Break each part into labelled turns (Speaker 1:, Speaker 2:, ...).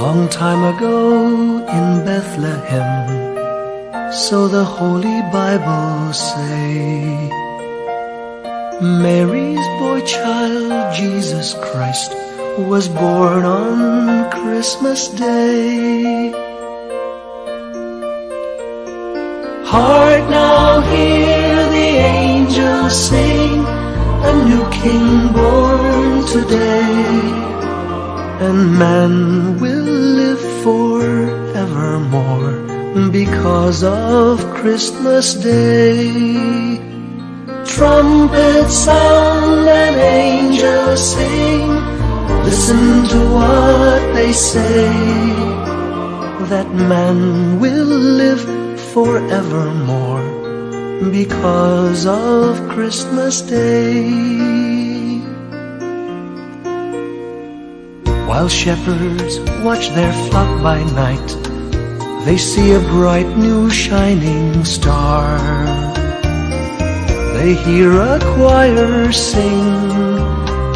Speaker 1: Long time ago in Bethlehem, so the Holy Bible say, Mary's boy child, Jesus Christ, was born on Christmas Day. Hark now, hear the angels sing, a new King born today, and man will live forevermore because of Christmas Day. Trumpets sound and angels sing, listen to what they say, that man will live forevermore because of Christmas Day. While shepherds watch their flock by night, they see a bright new shining star. They hear a choir sing,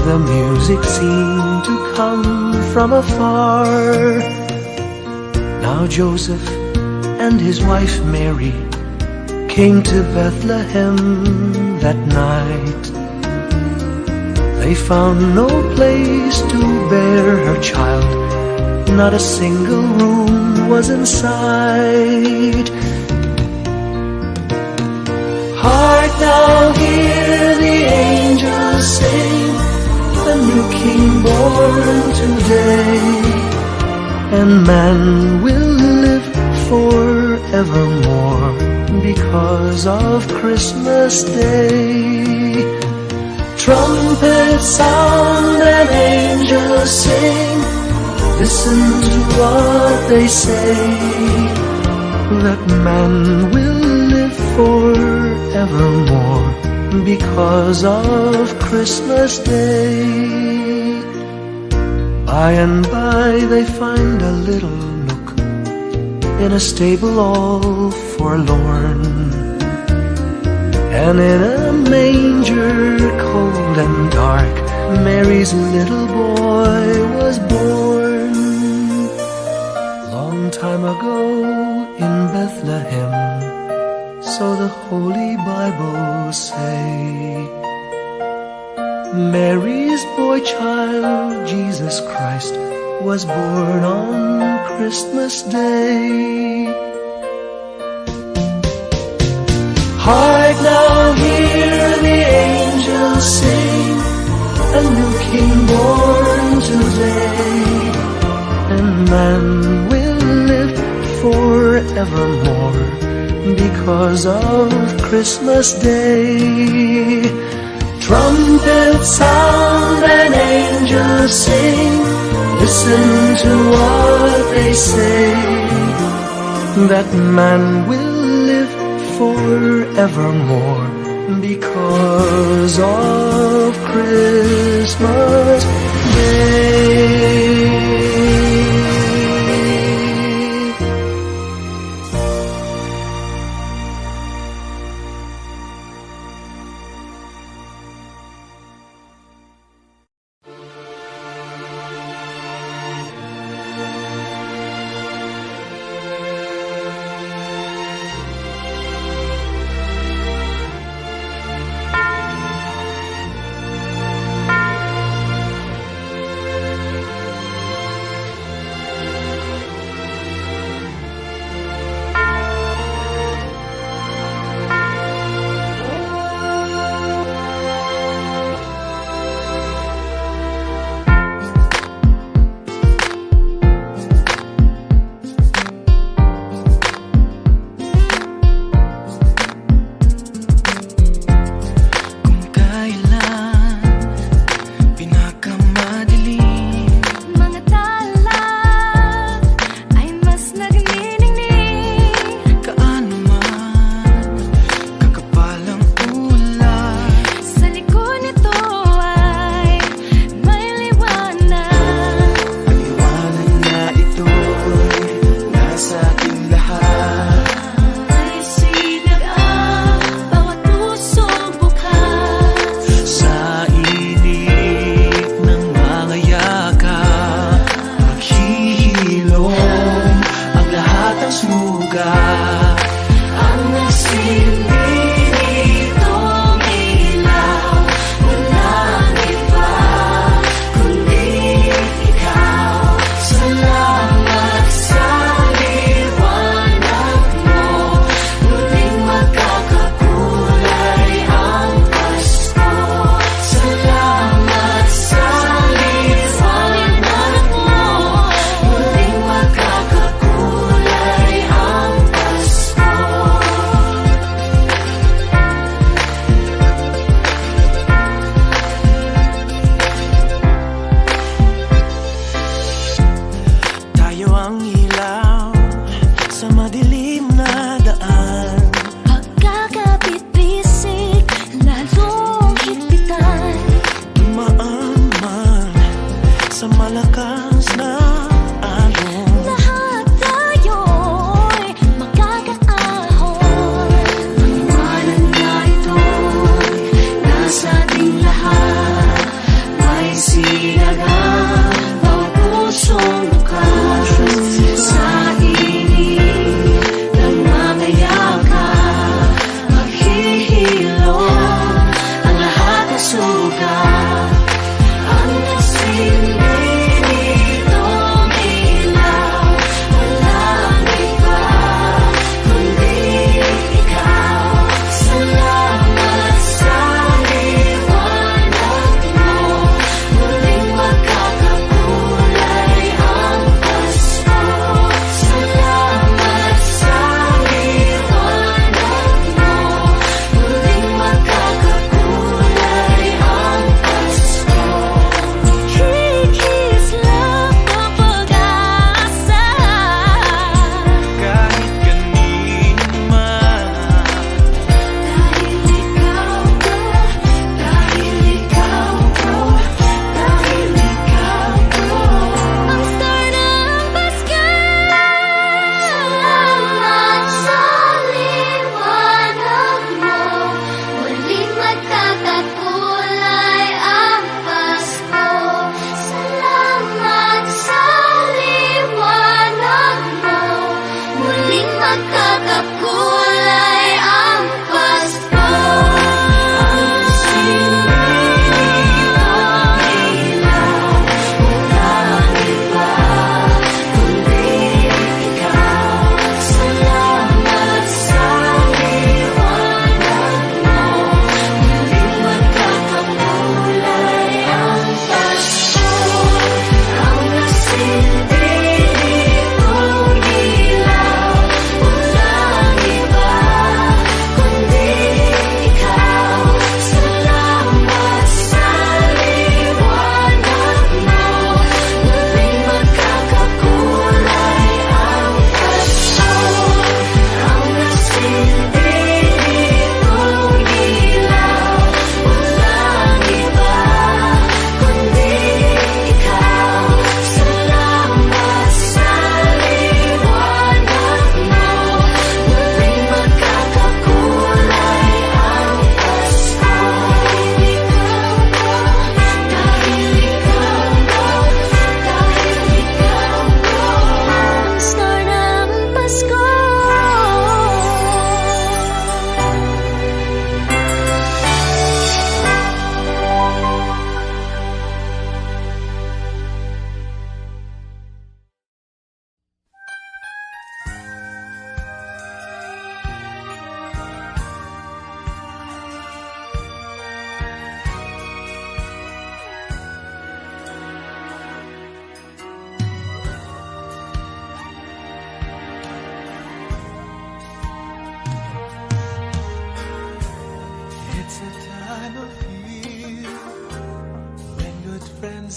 Speaker 1: the music seemed to come from afar. Now Joseph and his wife Mary came to Bethlehem that night. They found no place to bear her child, not a single room was in sight. Hark now, hear the angels sing, a new King born today, and man will live forevermore because of Christmas Day. Trumpets sound and angels sing, listen to what they say, that man will live forevermore because of Christmas Day. By and by they find a little nook in a stable all forlorn, and in a manger cold and dark, Mary's little boy was born. Long time ago in Bethlehem, so the Holy Bible say, Mary's boy child, Jesus Christ, was born on Christmas Day. Hark now, hear the angels sing, a new King born today, and man will live forevermore because of Christmas Day. Trumpets sound and angels sing, listen to what they say, that man will live forevermore because of Christmas Day.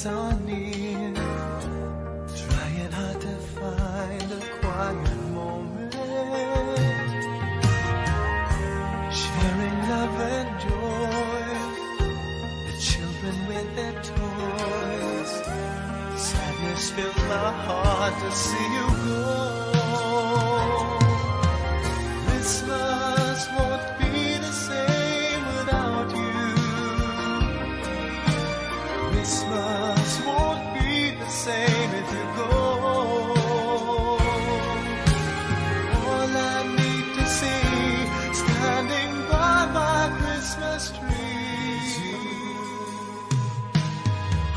Speaker 1: holidays are near, trying hard to find a quiet moment, sharing love and joy, the children with their toys. Sadness fills my heart to see you go. Christmas won't be the same without you. Christmas won't be the same if you go. All I need to see standing by my Christmas tree.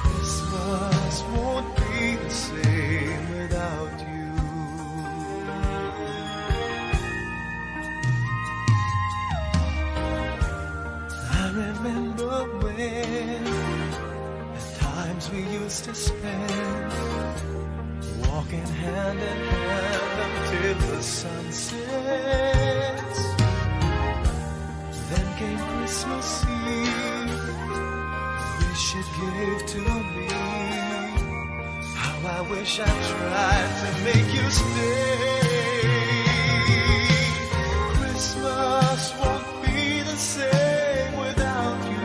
Speaker 1: Christmas won't be the same without you. I remember when we used to spend walking hand in hand until the sun sets. Then came Christmas Eve, wish you gave to me. How I wish I tried to make you stay. Christmas won't be the same without you.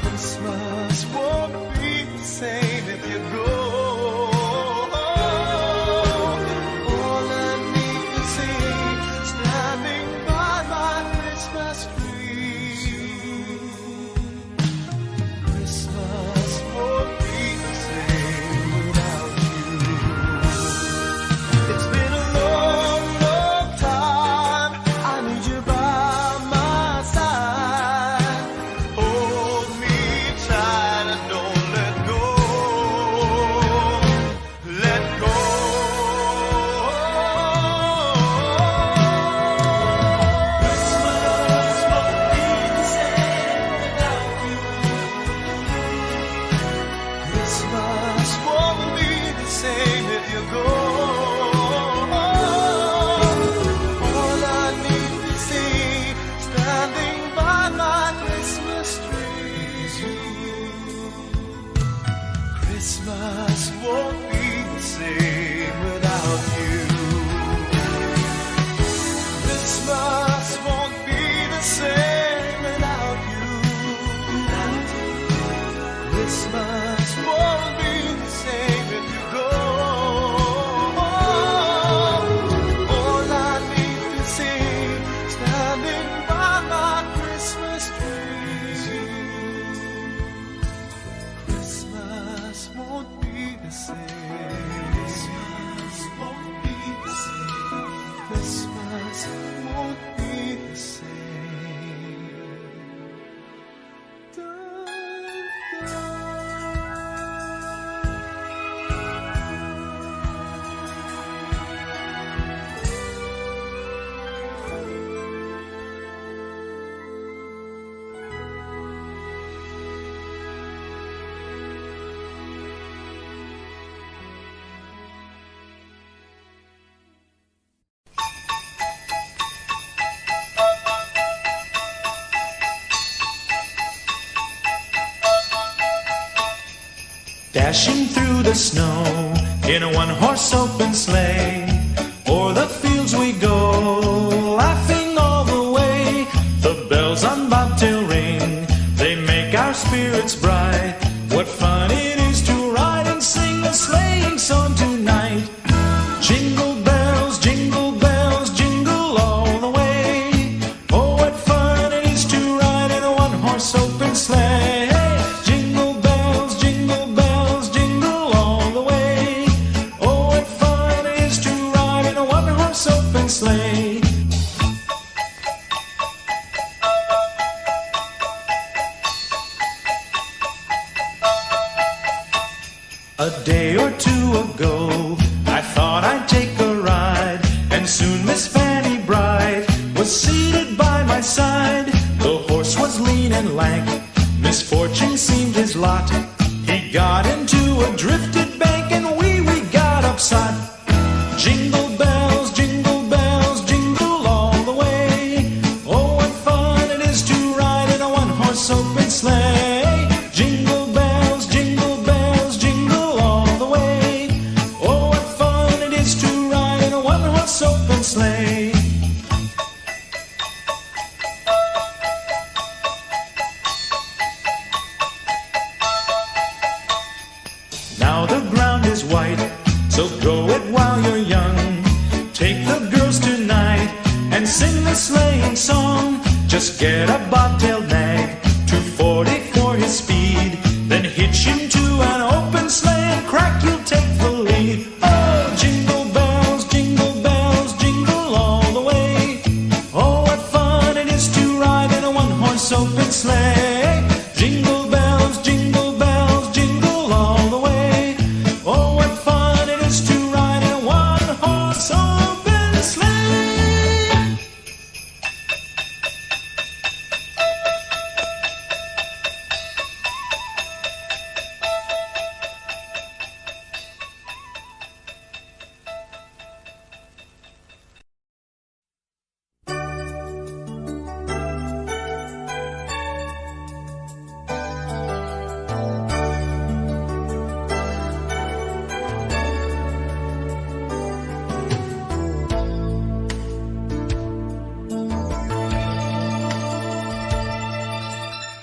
Speaker 1: Christmas won't be the same if you go. All I need to see standing by my Christmas tree. Christmas won't be the same without you. It's been a long, long time. I need you by my side. Hold me tight and don't let go. Let go. Christmas won't be the same without you. Christmas won't be the same if you go. All I need to see standing by my Christmas tree. Christmas won't be the same without you. Christmas won't be the same without you. Christmas won't be the same if you go. All I need to see standing by my Christmas tree. Christmas won't be the same. Christmas won't be the same. Christmas won't be the same.
Speaker 2: Dashing through the snow in a one-horse open sleigh, o'er the fields we go, laughing all the way. The bells on bobtail ring, they make our spirits bright. What fun it is to ride and sing a sleighing song tonight. Jingle bells, jingle all the way. Oh, what fun it is to ride in a one-horse open sleigh. Sleigh. A day or two ago, I thought I'd take a ride, and soon Miss Fanny Bright was seated by my side. The horse was lean and lank, misfortune seemed his lot. He got into a drifted bank, and we got upset. Jingle bells, jingle all the way. Oh, what fun it is to ride in a one-horse open sleigh. Jingle sleigh. Now the ground is white, so grow it while you're young. Take the girls tonight and sing the sleighing song. Just get a bobtail nag, 240 for his speed. Then hitch him to an open sleigh and crack, you'll take the lead. Oh, jingle bells, jingle all the way. Oh, what fun it is to ride in a one-horse open sleigh. Jingle bells, jingle all the way. Oh, what fun it is to ride in a one-horse open sleigh.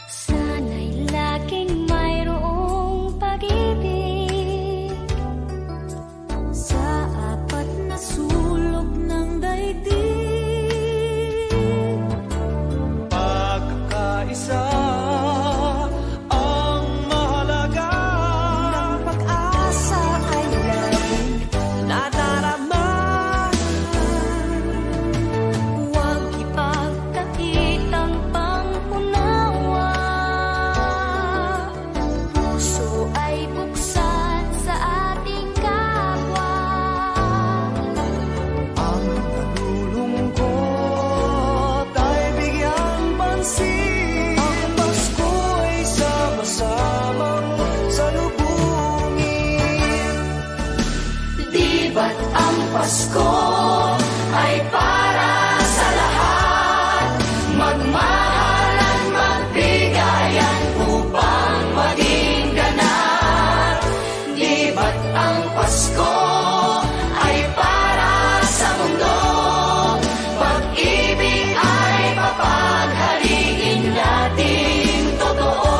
Speaker 3: Sana'y laging mayroong pag-ibig sa apat na sulok ng daigdig.
Speaker 1: Pagkakaisa ang mahalaga.
Speaker 3: Ang pag-asa ay laging nadarama. Huwag ipagkait ang pangunawa. Puso ay buksan sa ating kapwa.
Speaker 1: Ang nalulungkot ay bigyang pansin. Ang Pasko ay sama-samang salubungin.
Speaker 3: Di ba't ang Pasko ay para sa lahat? Magmahalan, magbigayan upang maging ganap. Di ba't ang Pasko ay para sa mundo? Pag-ibig ay papaghariin natin totoo.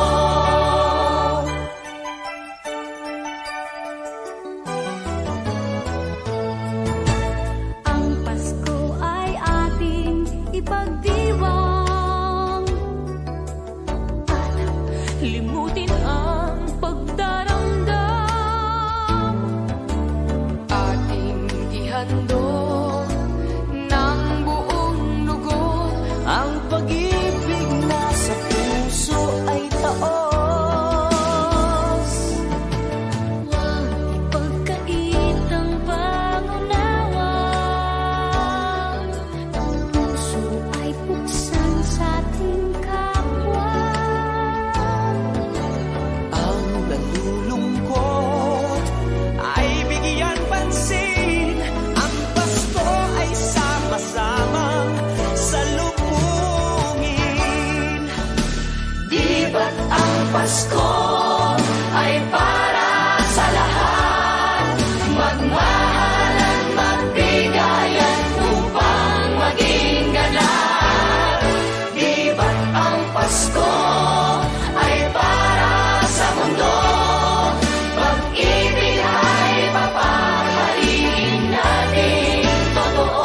Speaker 3: Ang Pasko ay ating ipagdiwang at limutin ang pagdaramdam. Ating ihandog ng buong lugod.
Speaker 1: Ang pag-ibig na sa puso ay taos.
Speaker 3: Huwag ipagkait ang pangunawa. Ang puso ay buksan sa ating kapwa.
Speaker 1: Ang nalulungkot ay bigyan pansin. Ang Pasko ay sama-samang salubungin.
Speaker 3: Di ba't ang Pasko ay para sa lahat? Magmahalan, magbigayan upang maging ganap. Di ba't ang Pasko ay para sa mundo? Pag-ibig ay papaghariin natin totoo.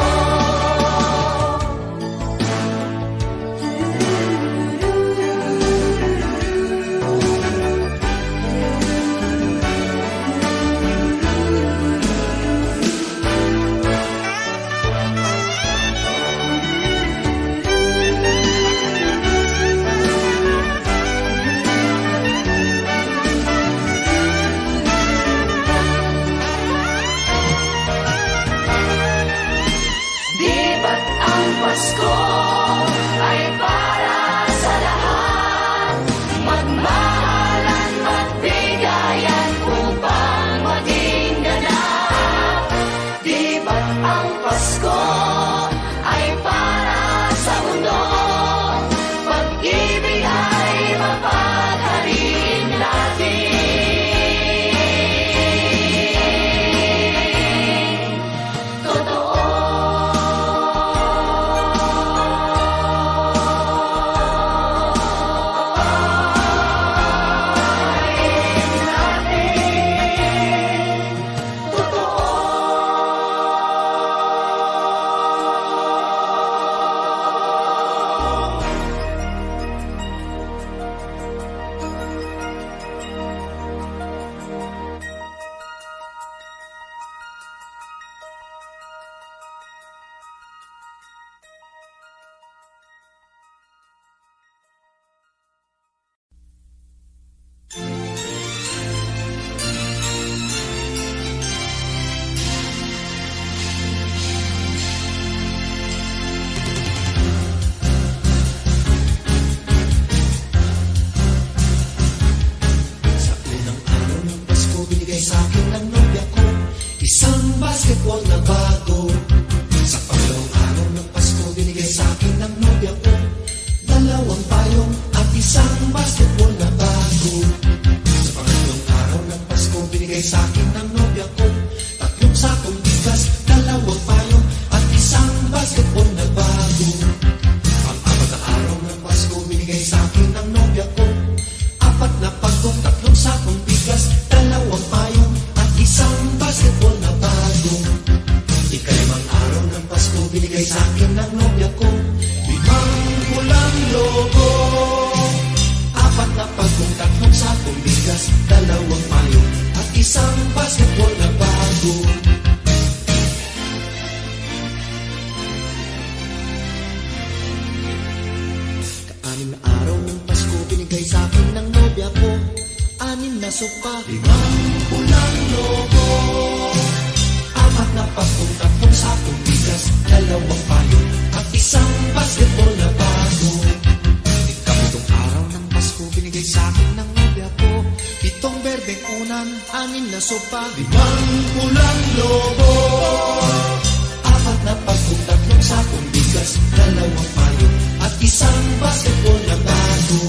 Speaker 4: binigay sa akin ng nobya ko. 5 pulang logo, 4 na pagkong, 3 sakong bigas, 2 payo, at 1 basketball na bago. Ka-6 na araw ng Pasko, binigay sa akin ng nobya ko. 6 na sopa, 5 pulang logo, 4 na pagkong, 3 sakong bigas, 2 payo, at 1 basketball na bago. Ikapitong araw ng Pasko, binigay sa akin ng nobya ko. 7 berdeng unan, 6 na sopa, 5 pulang logo, 4 na pagkong, 3 sakong bigas, 2 payo, at 1 basketball na bago.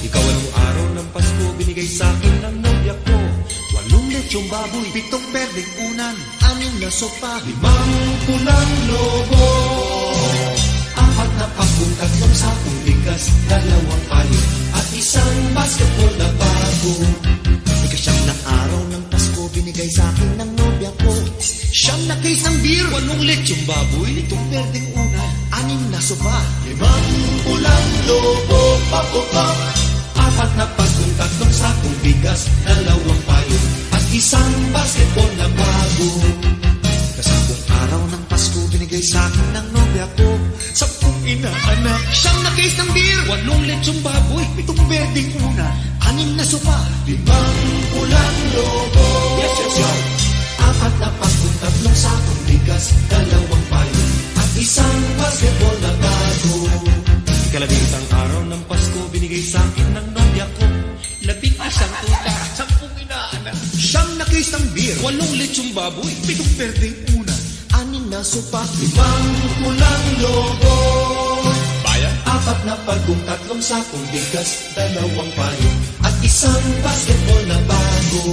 Speaker 4: Ika-8 araw ng Pasko, binigay sa akin ng nobya ko. 8 lechong baboy, 7 berdeng unan, 6 na sopa, 5 pulang logo, 4 na pagkong, 3 sakong bigas, 2 payo, at 1 basketball na bago. Ika-9 na araw ng Pasko, binigay sa akin ng nobya ko. 9 na case ng beer, 8 lechong baboy, 7 berdeng unan, 6 na sopa, 5 pulang logo, papukak, 4 na pagkong, 3 sakong bigas, 2 payo, at 1 basketball na bago. Ika-10 araw ng Pasko, binigay sa akin ng nobya ko. 10 inaanak, 9 na case ng beer, 8 lechong baboy, 7 berdeng una, 6 na sopa, 5 pulang logo, 4 na pagkong, 3 sakong bigas, 2 payo, at 1 basketball na bago. Ika-11 araw ng Pasko, binigay sa akin ng nobya ko. 11 tuta, 10 inaanak, 9 na case ng beer, 8 lechong baboy, 7 berdeng una, 6 na sopa, 5 pulang logo, bayan, 4 na pagkong, 3 sakong bigas, 2 payo, at 1 basketball na bago.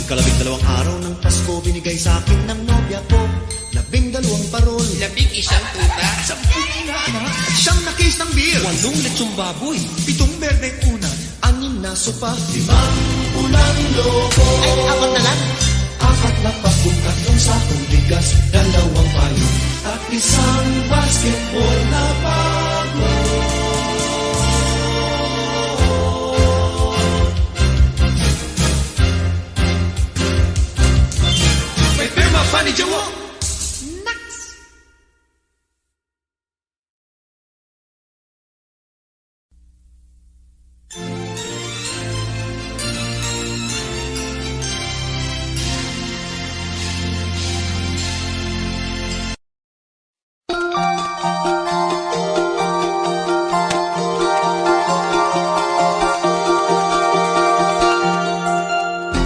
Speaker 4: Ika-12 araw ng Pasko, binigay sa akin ng nobya ko. 12 parol, 11 tuta, 10 inaanak, 9 na case ng beer, 8 lechong baboy, 7 berdeng una, 6 na sopa, 5 pulang logo. Ay, 4 na lang. 4 na pagkong, 3 sakong bigas, 2 payo, at 1 basketball na bago. May pirma pa ni Jawo.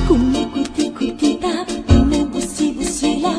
Speaker 3: Kumukuti-kutita, bumubusi-busila,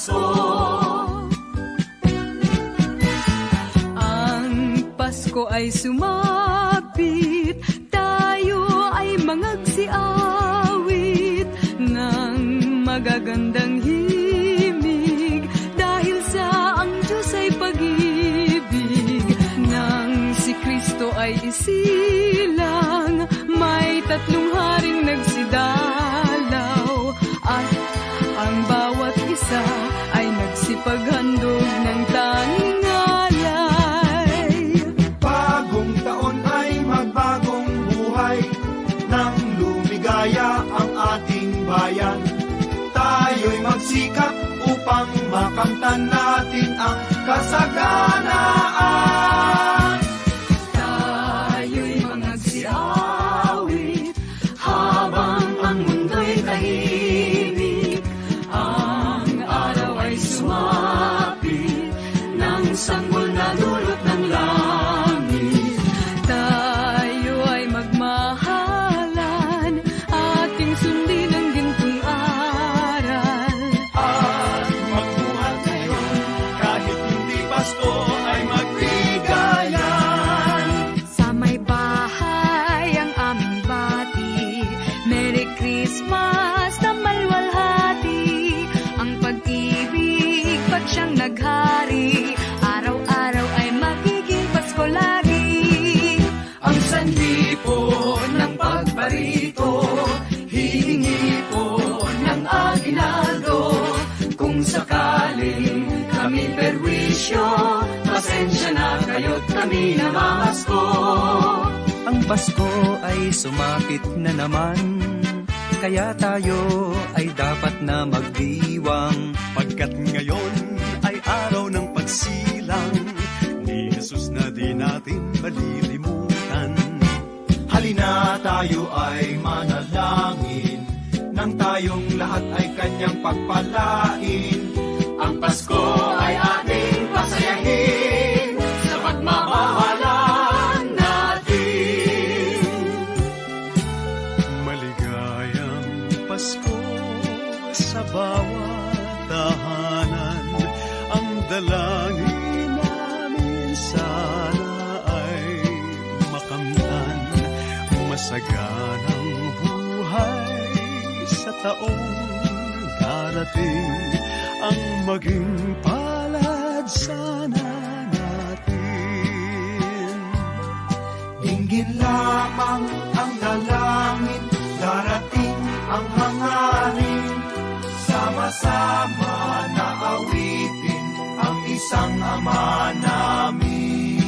Speaker 5: Pasko. Ang Pasko ay sumapit, tayo ay mangagsiawit ng magagandang himig, dahil sa ang Diyos ay pag-ibig. Nang si Kristo ay isilang, may 3 haring nagsidalaw, at ang bawat isa ay nagsipaghandog ng tanging alay.
Speaker 6: Bagong taon ay magbagong buhay, nang lumigaya ang ating bayan. Tayo'y magsikap upang makamtan natin ang kasaganaan.
Speaker 5: Tayo'y mangagsiawit habang ang mundo'y tahimik. Ang araw ay sumapit ng sanggol na dulot ng langit. Tayo ay magmahalan, ating sundin ang gintong aral.
Speaker 6: At magbuhat ngayon, kahit hindi Pasko ay magbigayan.
Speaker 5: Sa may bahay ang aming bati, Merry Christmas na malwalhati. Ang pag-ibig pag siyang naghari, araw-araw ay magiging Pasko lagi. Ang sanhi po ng pagbarito, hihingi po ng aginaldo. Kung sakaling kami perwisyo, pasensya na kayo't kami namamasko.
Speaker 1: Ang Pasko ay sumapit na naman, kaya tayo ay dapat na magdiwang.
Speaker 6: Pagkat ngayon ay araw ng pagsilang ni Jesus na di natin malilimutan. Halina tayo ay manalangin, nang tayong lahat ay kanyang pagpalain. Ang Pasko ay ating pasayahin sa pagmamahalan natin. Maligayang Pasko sa bawat tahanan. Ang dalangin namin sana ay makamtan masaganang buhay sa taong darating. Ang maging palad sana natin. Dinggin lamang ang dalangin, darating ang hangarin. Sama-sama na awitin ang isang Ama namin.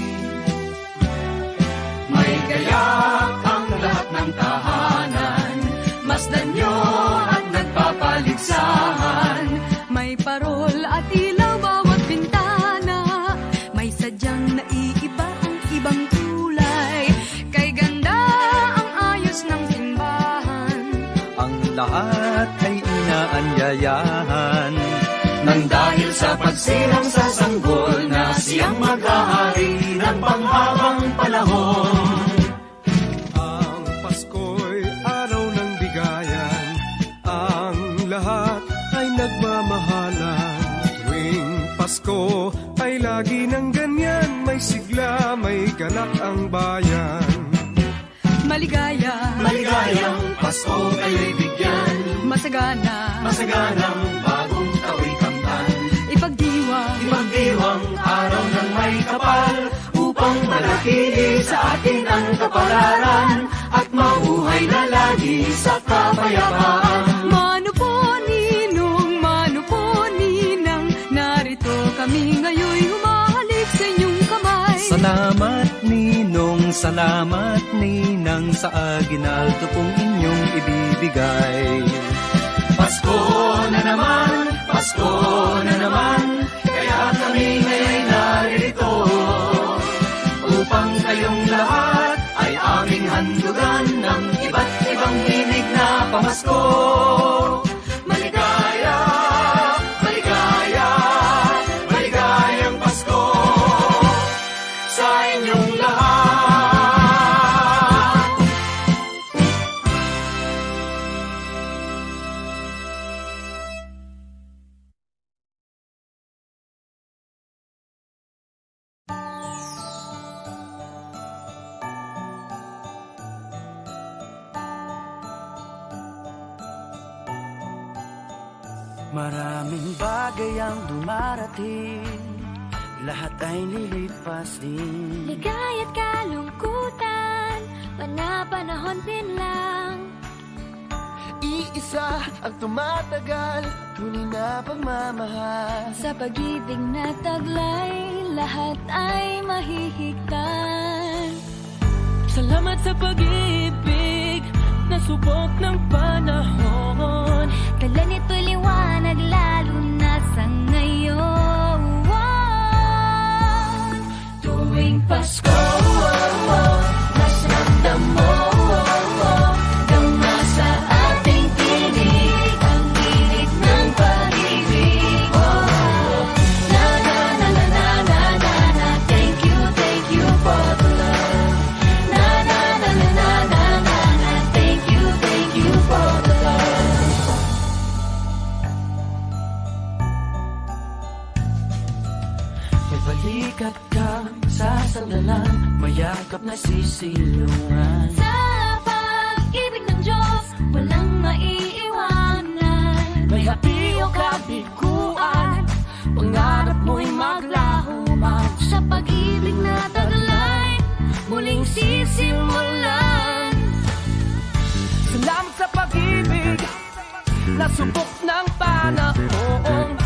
Speaker 5: May gayak ang lahat ng tahanan, masdan nyo at nagpapaligsahan. May parol at ilaw bawat bintana, may sadyang naiiba ang ibang kulay. Kay ganda ang ayos ng simbahan,
Speaker 1: Ang lahat ay inaanyayahan.
Speaker 5: nang dahil sa pagsilang sa sanggol na siyang maghahari ng panghabang panahon.
Speaker 6: Ang Pasko'y araw ng bigayan, ang lahat ay nagmamahalan. Tuwing Pasko ay lagi ng ganyan, may sigla, may ganap ang bayan.
Speaker 5: Maligaya,
Speaker 6: Maligayang Pasko kayo'y bigyan,
Speaker 5: masagana,
Speaker 6: masaganang bagong tao'y kamtan.
Speaker 5: ipagdiwang
Speaker 6: Araw ng may kapal, upang manatili sa atin ang kapalaran, at mabuhay na lagi sa kapayapaan.
Speaker 5: Mano po ninang, narito kami ngayon humahalik sa inyong kamay.
Speaker 1: Salamat ninang sa aginaldo pong inyong ibibigay.
Speaker 6: Pasko na naman, kaya kami ngayon narito, upang kayong lahat ay aming handugan ng iba't ibang himig na pamasko.
Speaker 7: Maraming bagay ang dumarating, lahat ay lilipas din.
Speaker 3: Ligaya't kalungkutan, panahon din lang.
Speaker 1: Iisa ang tumatagal, tunay na pagmamahal.
Speaker 3: Sa pag-ibig na taglay, lahat ay mahihigtan.
Speaker 8: Salamat sa pag-ibig na subok ng panahon.
Speaker 3: Dala nito'y liwanag lalo na sa ngayon. Tuwing Pasko, mas ramdam mo, gama sa ating tinig ang tinig ng pag-ibig. Na na na na na na na na, thank you for the love. Na na na na na na na na, thank you for the love.
Speaker 7: May balikat ka sa sandalan, mayakap na sisilungan.
Speaker 3: Sa pag-ibig ng Diyos, walang maiiwanan.
Speaker 7: May happy o kabiguan, pangarap mo'y maglaho man.
Speaker 3: Sa pag-ibig na taglay, muling sisimulan.
Speaker 7: Salamat sa pag-ibig na subok ng panahon.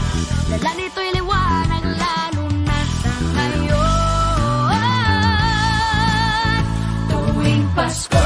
Speaker 3: Dala nito'y liwanag lalo na sa ngayon. Tuwing Pasko,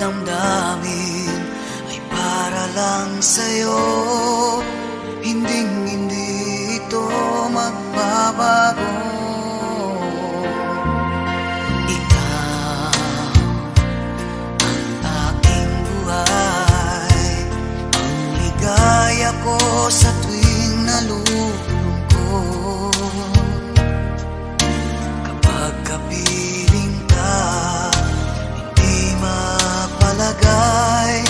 Speaker 4: damdamin ay para lang sa'yo. Hindi ito magbabago. Ikaw ang aking buhay, ang ligaya ko sa tuwing nalulungkot. Kapag kapiling ka, hindi mapalagay,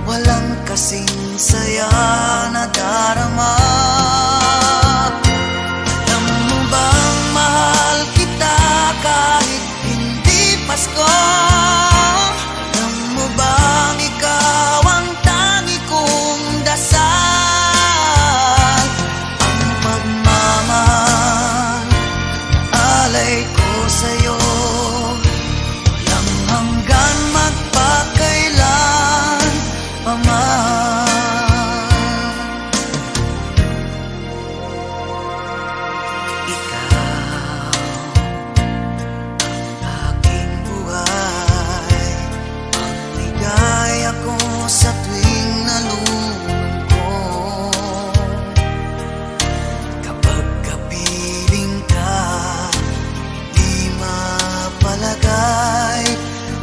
Speaker 4: walang kasing saya na darama. Alam mo bang mahal kita kahit hindi Pasko? Alam mo bang ikaw ang tangi kong dasal? Ang pagmamahal, alay ko sa'yo, walang hanggan magpakailan pa man. Sa tuwing nalulungkot, kapag kapiling ka, di mapalagay,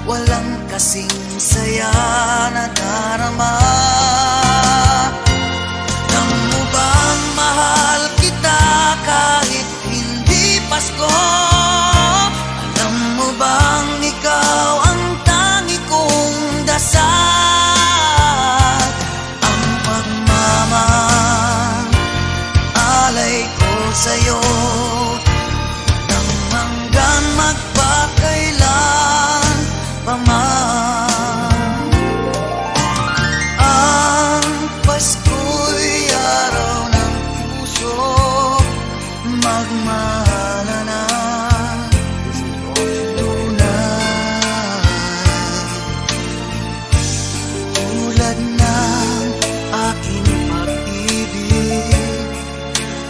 Speaker 4: walang kasing saya na darama. Alam mo bang mahal kita kahit hindi Pasko? Alam mo bang ikaw ang tangi kong dasal? Sa'yo nang hanggang magpakailan pa man. Ang Pasko'y araw ng puso, magmahala na tunay. Tulad ng aking pag-ibig,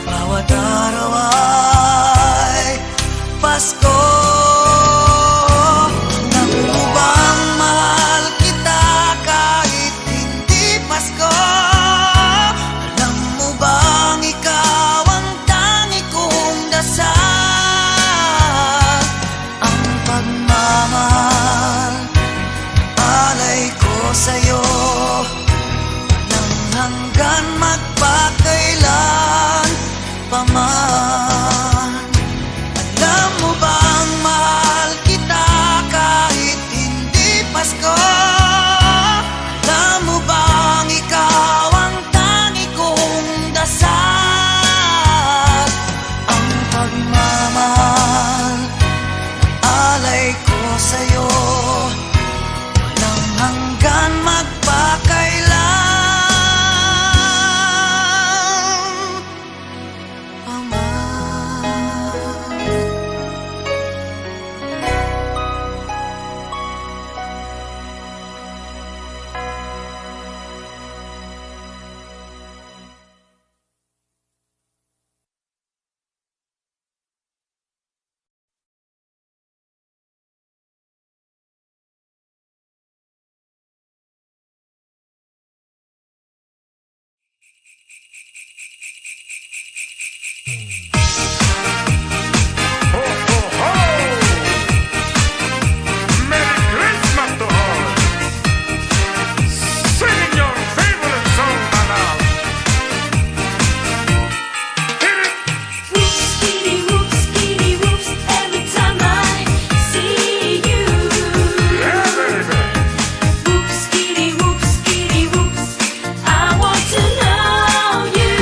Speaker 4: bawat araw ay Pasko. Alam mo bang mahal kita kahit hindi Pasko? Alam mo bang ikaw ang tangi kong dasal? Ang pagmamahal, alay ko sa'yo, nang hanggang magpakailan pa man. Alam mo bang mahal kita kahit hindi Pasko? Alam mo bang ikaw ang tangi kong dasal? Ang pagmamahal, alay ko sa'yo, walang hanggan magpakailan.
Speaker 3: I want to know you.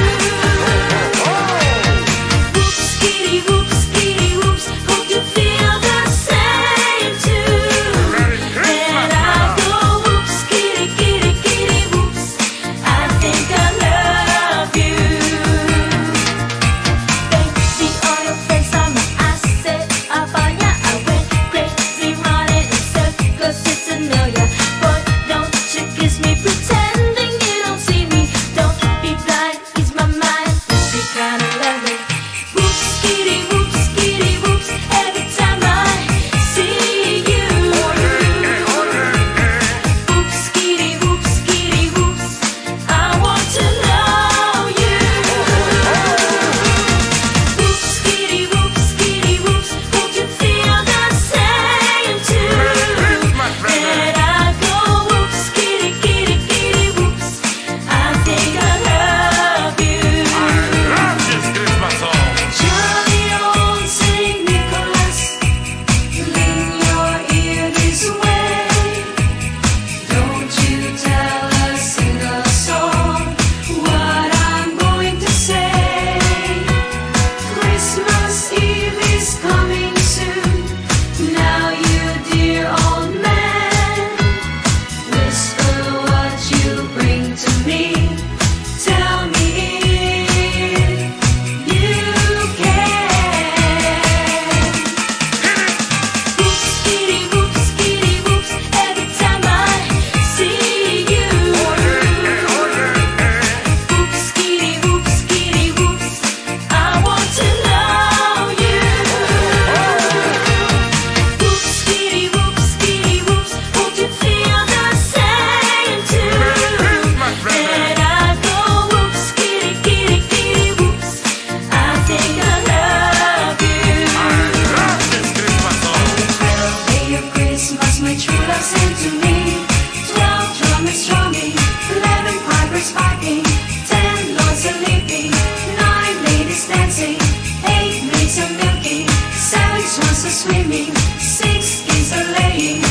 Speaker 3: my true love sent to me. 12 drummers drumming, 11 pipers piping, 10 lords a leaping, 9 ladies dancing, 8 maids a milking, 7 swans a swimming, 6 geese a laying,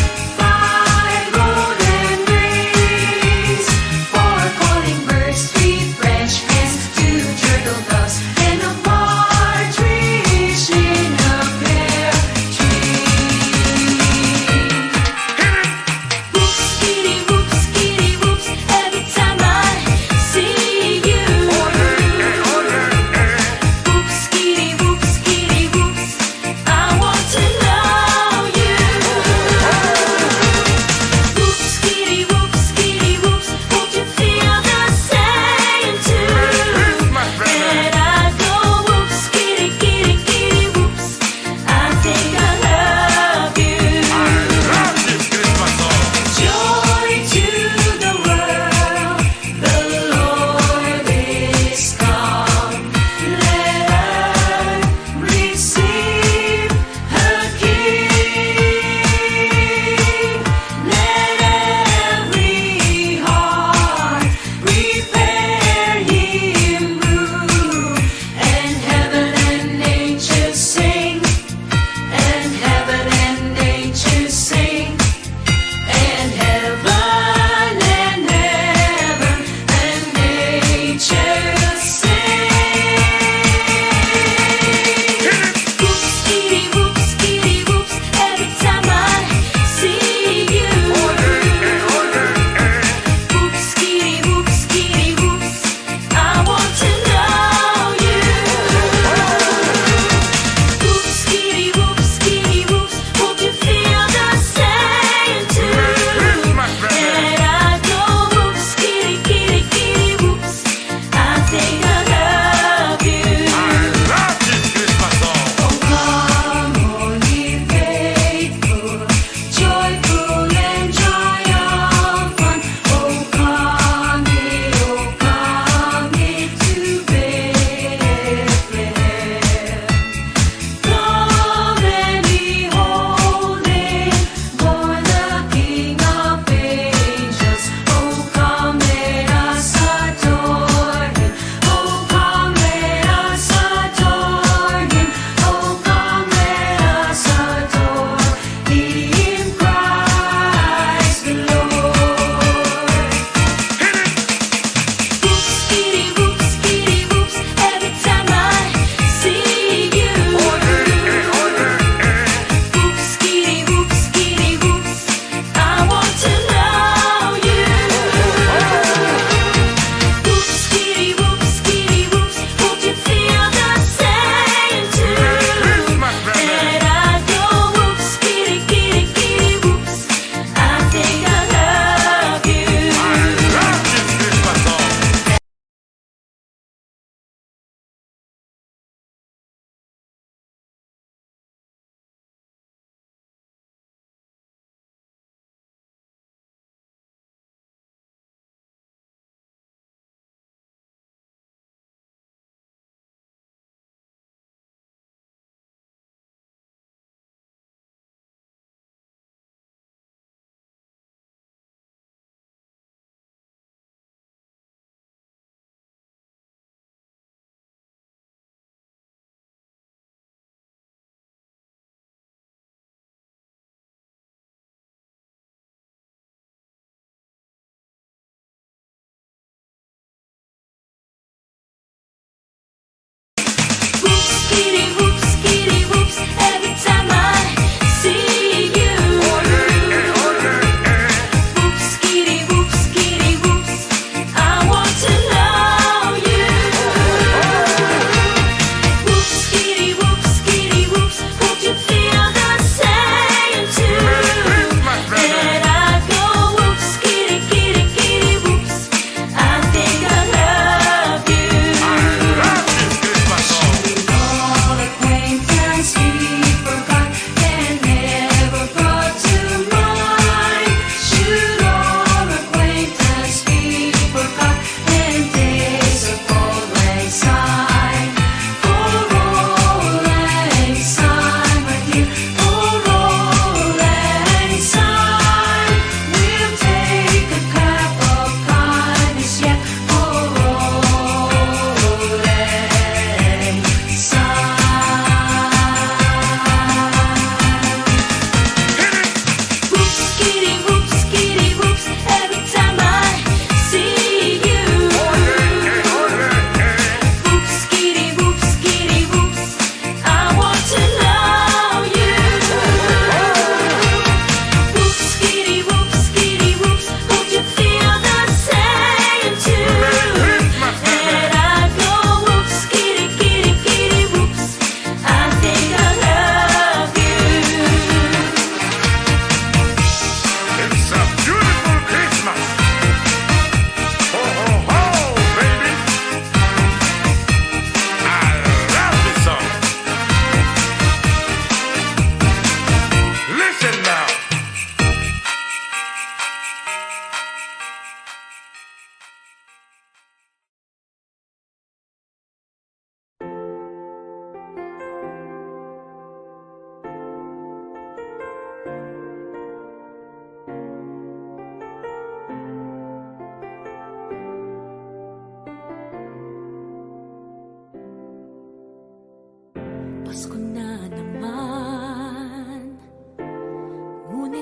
Speaker 3: 5 golden rings, 4 calling birds, 3 French hens, 2 turtle doves, and a partridge in a pear tree.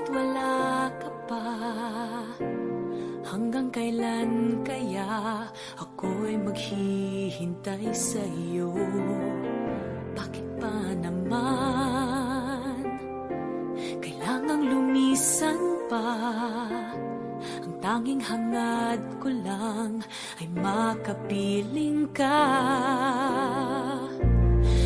Speaker 7: Kahit wala ka pa, hanggang kailan kaya ako'y maghihintay sa iyo? Bakit pa naman kailangang lumisan pa? Ang tanging hangad ko lang ay makapiling ka.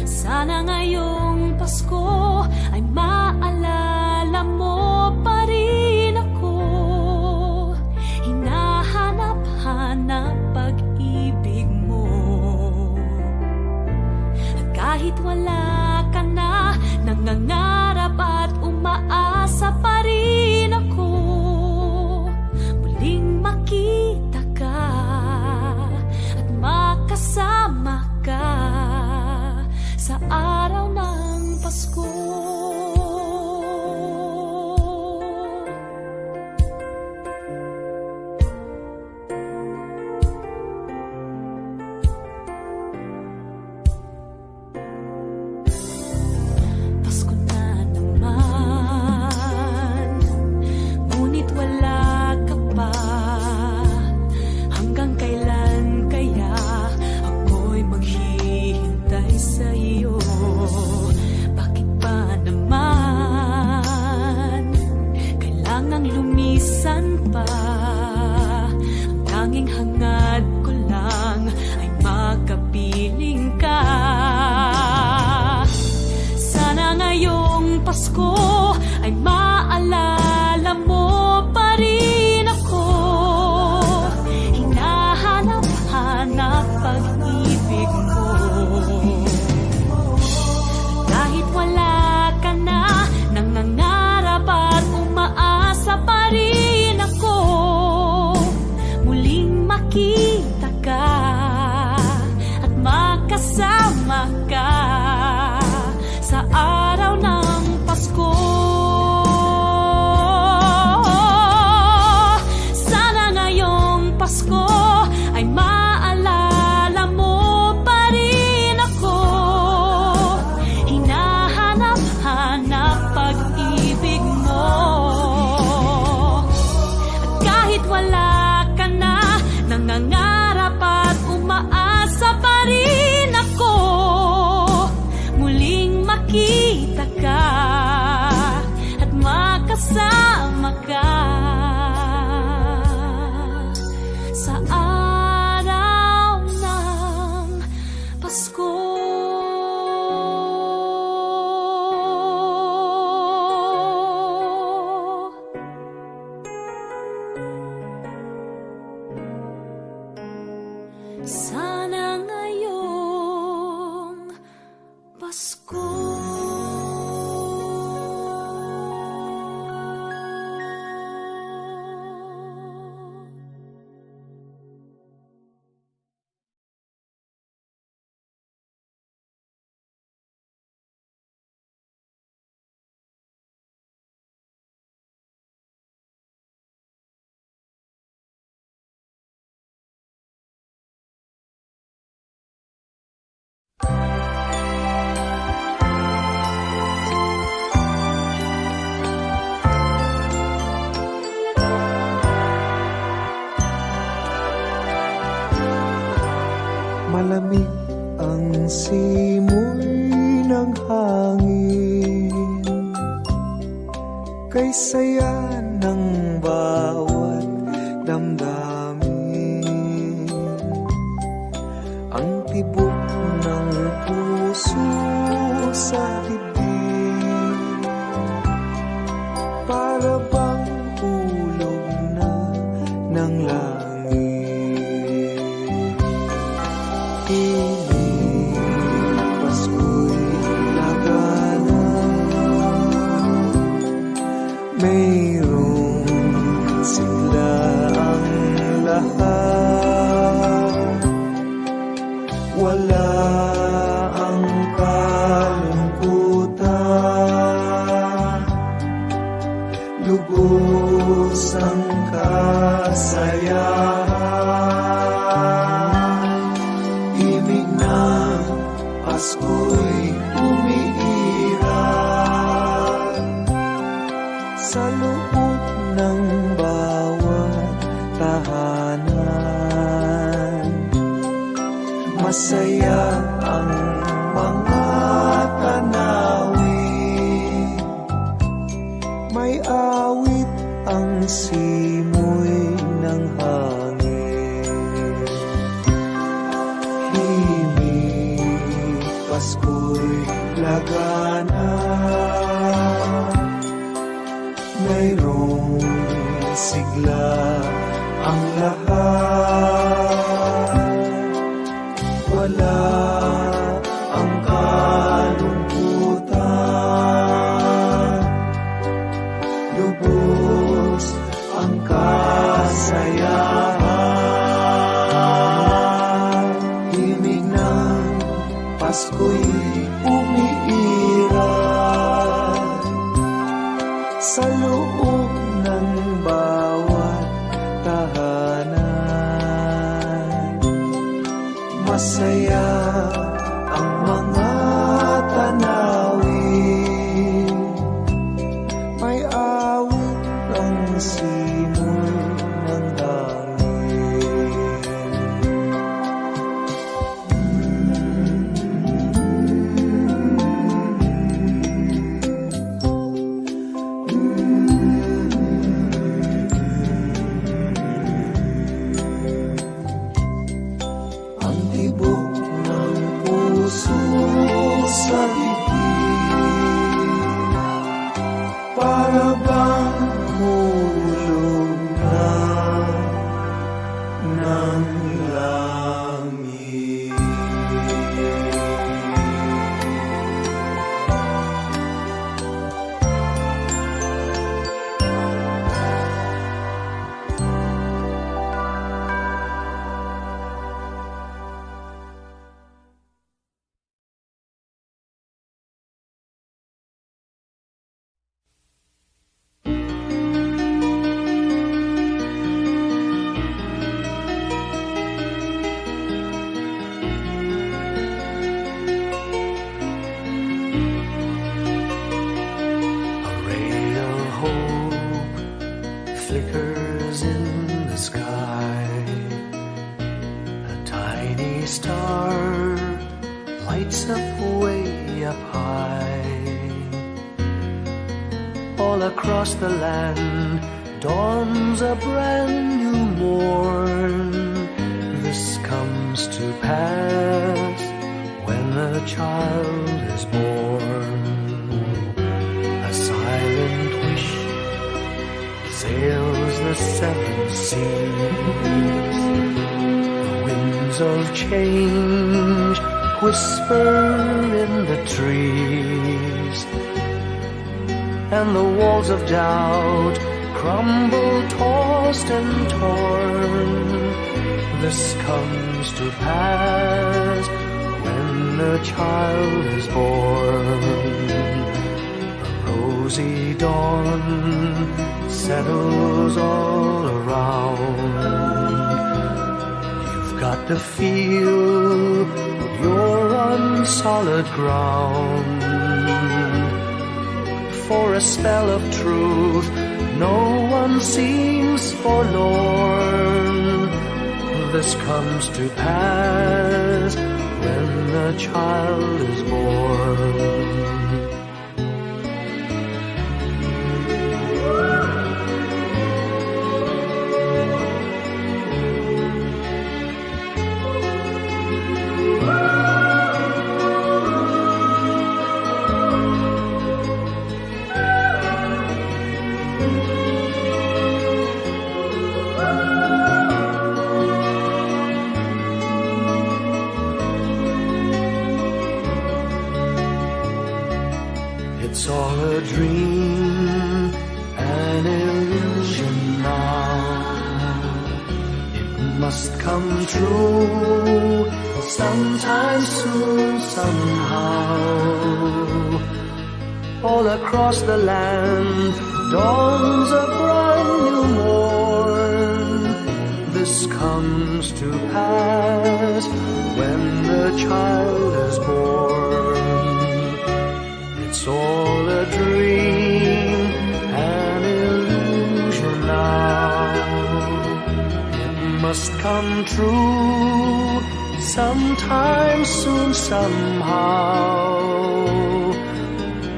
Speaker 7: Sana ngayong Pasko ay maalala mo pa rin ako. Hinahanap-hanap pag-ibig mo. At kahit wala ka na, nangangarap at umaasa pa rin ako. Muling makita ka at makasama ka sa araw ng Pasko. Pasko na naman, ngunit wala ka pa. Hanggang kailan kaya ako'y maghihintay sa iyo? Bakit pa naman kailangang lumisan pa? Ang tanging hangad ko lang ay makapiling ka. Sana ngayong Pasko ay maalala mo pa rin ako. Hinahanap-hanap pag-ibig mo. Kahit wala ka na, nangangarap at umaasa pa rin ako. Muling makita ka at makasama ka sa araw ng Pasko. Sana ngayong Pasko ay maalala mo pa rin ako. Hinahanap-hanap pag-ibig mo. At kahit wala ka na, nangangarap at umaasa pa rin ako. Muling makita ka at makasama ka sa araw ng Pasko. Sana ngayong Pasko.
Speaker 1: Malamig ang simoy ng hangin, kay saya ng bawat damdamin. Ang tibok ng puso sa dibdib, para bang tulog na ng langit. Piling Pasko'y lagana, mayroong sigla ang lahat. Wala ang kalungkutan, lubos ang kasayahan. Ibig ng Pasko'y umiiral sa loob ng bawat tahanan. Masaya ang mga tanawin, may awit ang simoy ng hangin. Himig, Pasko'y lagana, mayroong sigla ang lahat. Wala ang kalungkutan, lubos ang kasayahan. Himig ng Pasko'y umiiral sa loob ng bawat tahanan. Masaya ang mga tanawin, may awit ang simoy ng hangin. Ang tibok ng puso sa bibig, para bang hulog na ng langit. A ray of hope flickers in the sky. A tiny star lights up way up high. All across the land dawns a brand new morn. This comes to pass when a child is born. A silent wish sails the seven seas. The winds of change whisper in the trees, and the walls of doubt crumble, tossed and torn. This comes to pass when a child is born. A rosy dawn settles all around. You've got to feel you're on solid ground. For a spell of truth, no one seems forlorn. This comes to pass when the child is born. It's all a dream, an illusion now. It must come true sometime soon, somehow. All across the land dawns a brand new morn. This comes to pass when the child is born. It's all a dream, an illusion. must come true sometime soon, somehow.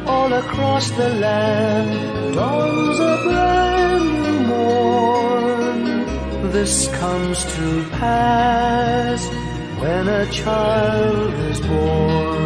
Speaker 1: All across the land dawns a brand new morn. This comes to pass when a child is born.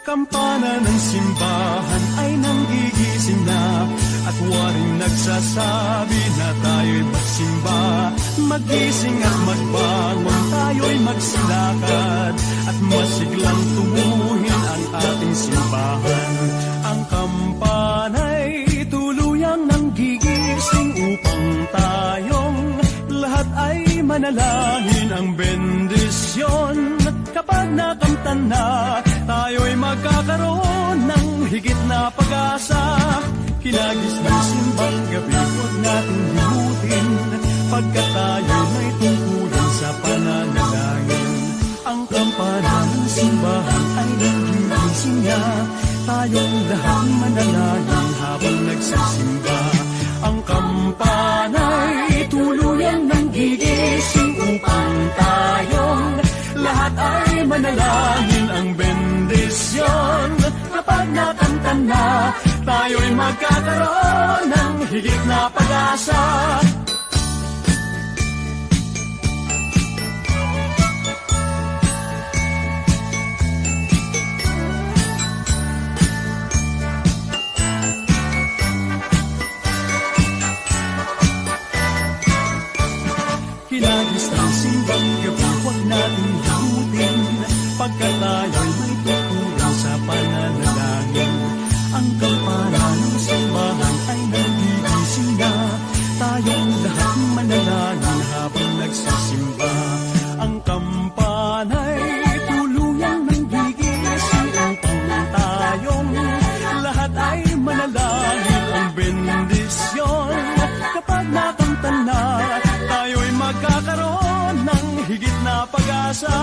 Speaker 2: Kampana ng simbahan ay nanggigising na at waring nagsasabi na tayo'y magsimba. Magising at magbangon, tayo'y magsilakad at masiglang tumuhin ang ating simbahan. Ang kampana'y tuluyang nanggigising upang tayong lahat ay manalangin ang bendisyon. Kapag nakamtan na, tayo'y magkakaroon ng higit na pag-asa. Kinagis ng simbang gabi, huwag natin limutin, pagkat tayo may tungkulin sa pananalangin. Ang kampana ng simbahan ay nanggigising niya, tayong lahat manalangin habang nagsisimba. Ang kampana'y tuluyang nanggigising upang tayong lahat ay manalangin ang bendisyon. Kapag nakamtan na, tayo'y magkakaroon ng higit na pag-asa. Kinagis ng simbang gabi, huwag natin limutin, pagkat tayo'y may tungkulin sa pananalangin. Ang kampana ng simbahan ay nanggigising na, tayong lahat manalangin habang nagsisimba. Ang kampana'y tuluyang nanggigising upang tayong lahat ay manalangin ang bendisyon. Kapag nakamtan na, tayo'y magkakaroon ng higit na pag-asa.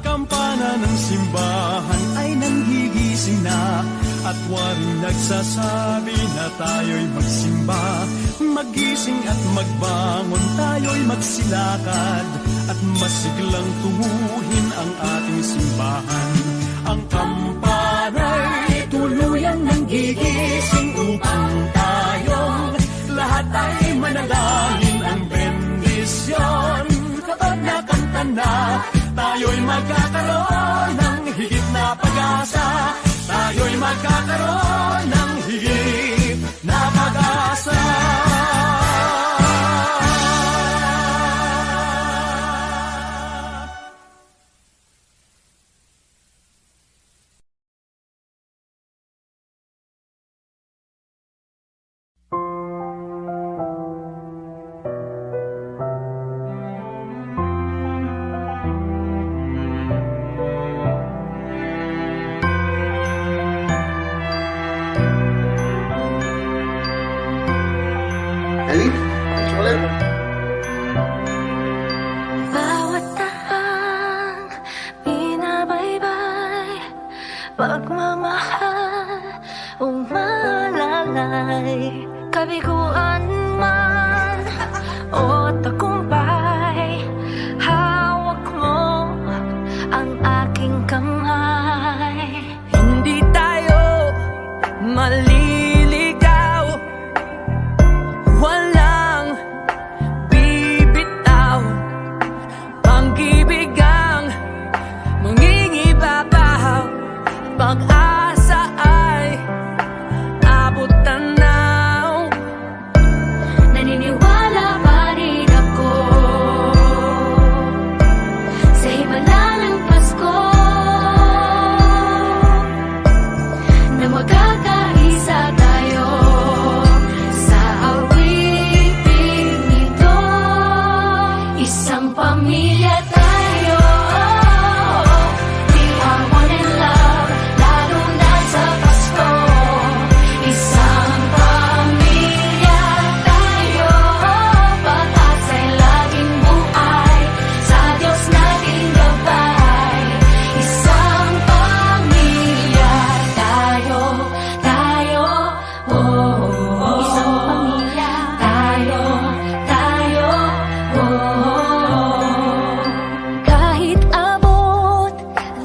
Speaker 2: Kampana ng simbahan ay nanggigising na at waring nagsasabi na tayo'y magsimba. Magising at magbangon, tayo'y magsilakad at masiglang tunguhin ang ating simbahan. Ang kampana'y tuluyang nanggigising upang tayong lahat ay manalangin ang bendisyon. Kapag nakamtan na, tayo'y magkakaroon ng higit na pag-asa. Tayo'y magkakaroon ng higit na pag-asa.
Speaker 3: Bawat tahang binabaybay, pagmamahal umalalay. Kabiguan man o tagumpay, hawak mo ang aking kamay.
Speaker 8: Hindi tayo maliligaw, walang bibitaw, pag-ibig ang mangingibabaw, pag-asa ay abot tanaw.
Speaker 3: Naniniwala pa rin ako sa himala ng Pasko, na magkakaisa tayo sa awiting nito. Isang pamilya tayo, we are one in love, lalo na sa Pasko. Isang pamilya tayo, pag-asa'y laging buhay, sa Diyos nating gabay. Isang pamilya tayo, tayo, oh. Isang pamilya tayo, tayo, oh. Kahit abot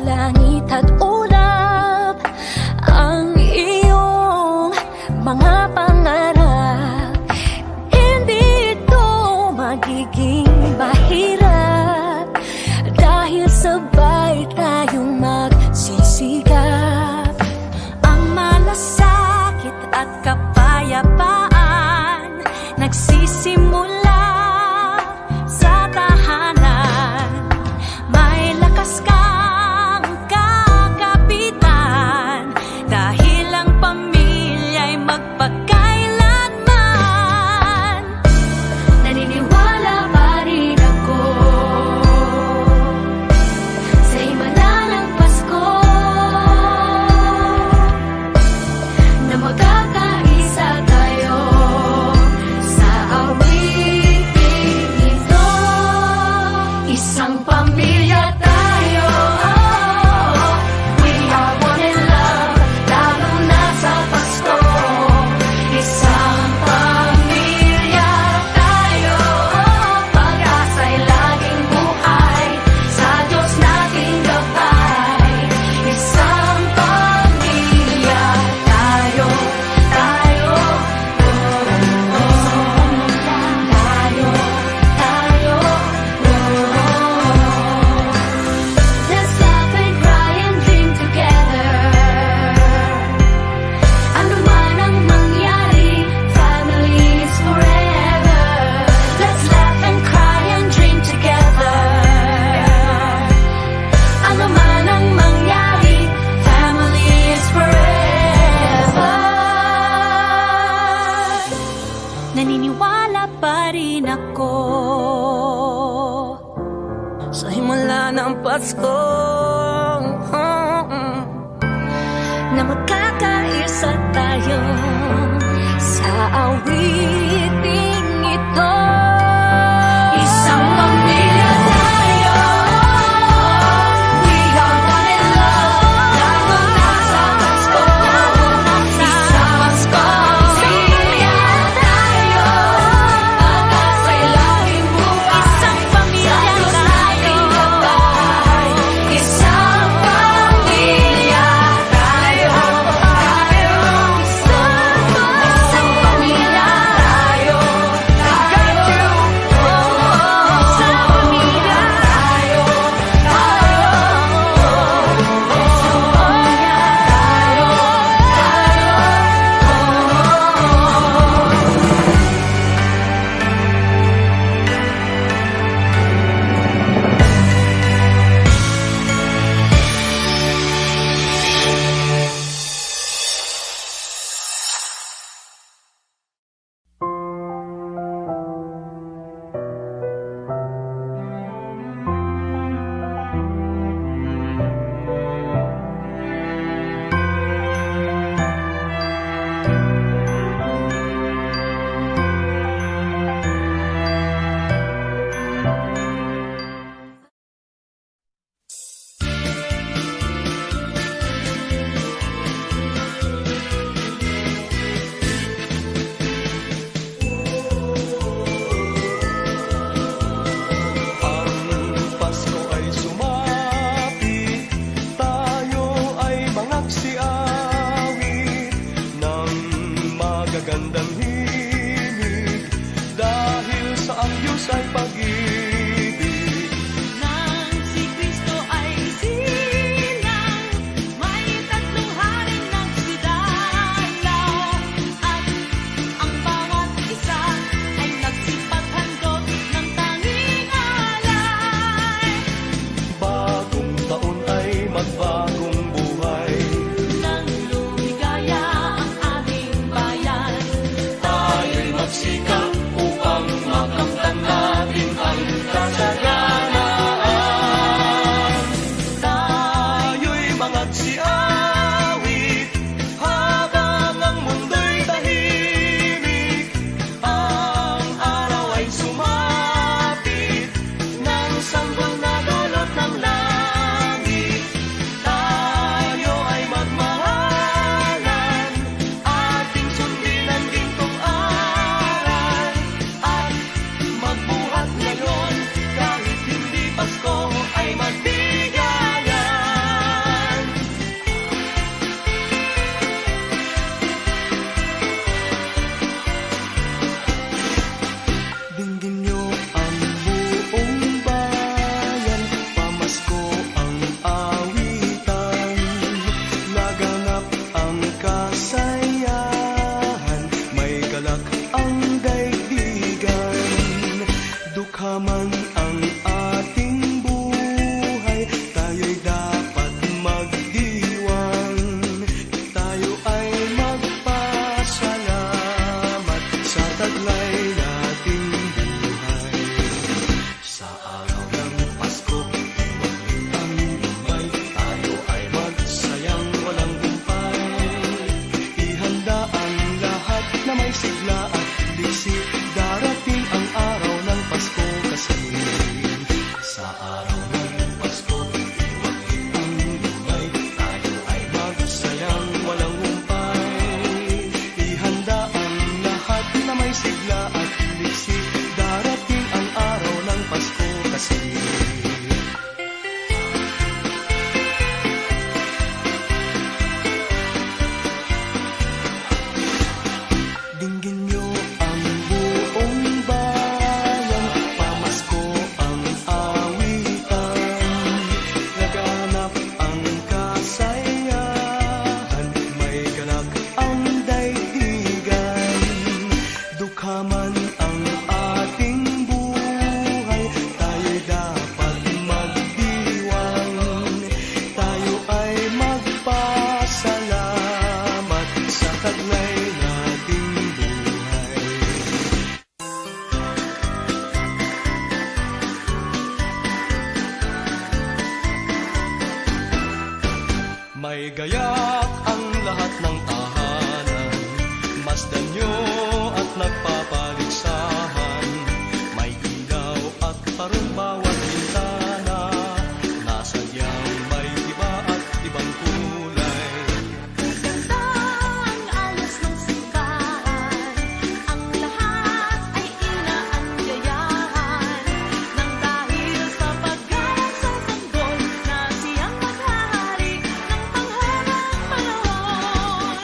Speaker 3: langit at ulap ang iyong mga pangarap, hindi ito magiging mahirap, dahil sabay tayong magsisigap. Ang malasakit at kapayapaan nagsisimula sa tahanan. May lakas kang kakayanan
Speaker 1: bagong buhay.
Speaker 7: Nang lumigaya ang ating bayan,
Speaker 1: Tayo'y magsikap upang makamtan natin ang kasaganaan. Tayo'y magsiawit habang ang mundo'y tahimik. Ang araw ay sumapit ng sanggol na dulot ng langit. Tayo ay magmahalan, ating sundin ang gintong aral, at magbuhat ngayon kahit hindi Pasko ay magbigayan. Dinggin niyo ang buong bayan, pamasko ang awitan, laganap ang kasayahan, may galak ang daigdigan, dukha man ang ating buhay, tayo'y dapat magdiwang, tayo ay magpasalamat sa taglay nating buhay. Sa araw ng Pasko, iwagin ang lumay, tayo ay magsayang walang humpay. Ihanda ang lahat na may sigla at liksi, darating ang araw ng Pasko kasi. Sa araw ng Pasko, iwagin ang lumay, tayo ay magsayang walang humpay. Ihanda ang lahat na may sigla at liksi, darating ang araw ng Pasko kasi. Dinggin niyo ang buong bayan, pamasko ang awitan, laganap ang kasayahan, may galak ang daigdigan, dukha man ang ating buhay, tayo'y dapat magdiwang, tayo ay magpasalamat sa taglay nating buhay. May gayak ang lahat ng tahanan, masdan nyo at nagpapaligsahan, may ilaw at parang bawat bintana, nasadyang may iba at ibang kulay.
Speaker 7: ganda ang ayos ng simbahan, ang lahat ay inaanyayahan, nang dahil sa paggalang sa sanggol na siyang maghahari ng tanghalang panahon.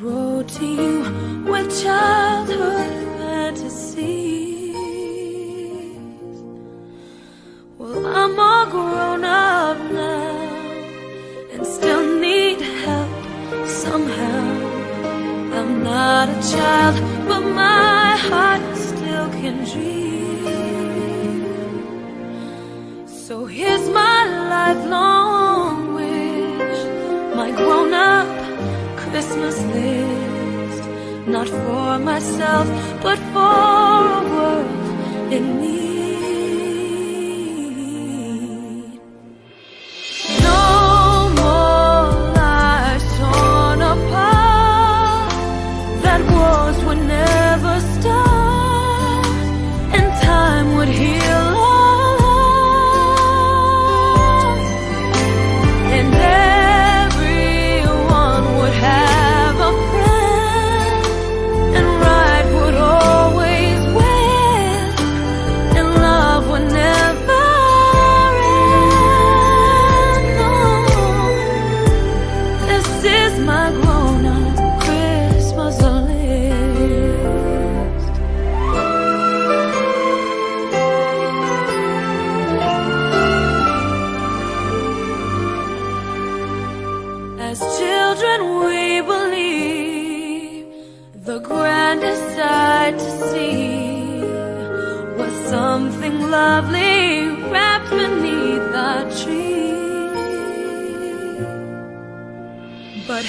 Speaker 7: wrote to you with childhood fantasies. Well, I'm all grown up now and still need help somehow. I'm not a child, but my heart still can dream. So here's my lifelong wish, my grown-up Christmas list. Not for myself, but for a world in need. No more lives torn apart, that wars would never start, and time would heal all hearts, and everyone would have a friend, and right would always win, and love would never end. No, this is my grown-up Christmas list. As children we believe the grandest sight to see was something lovely wrapped beneath the tree. But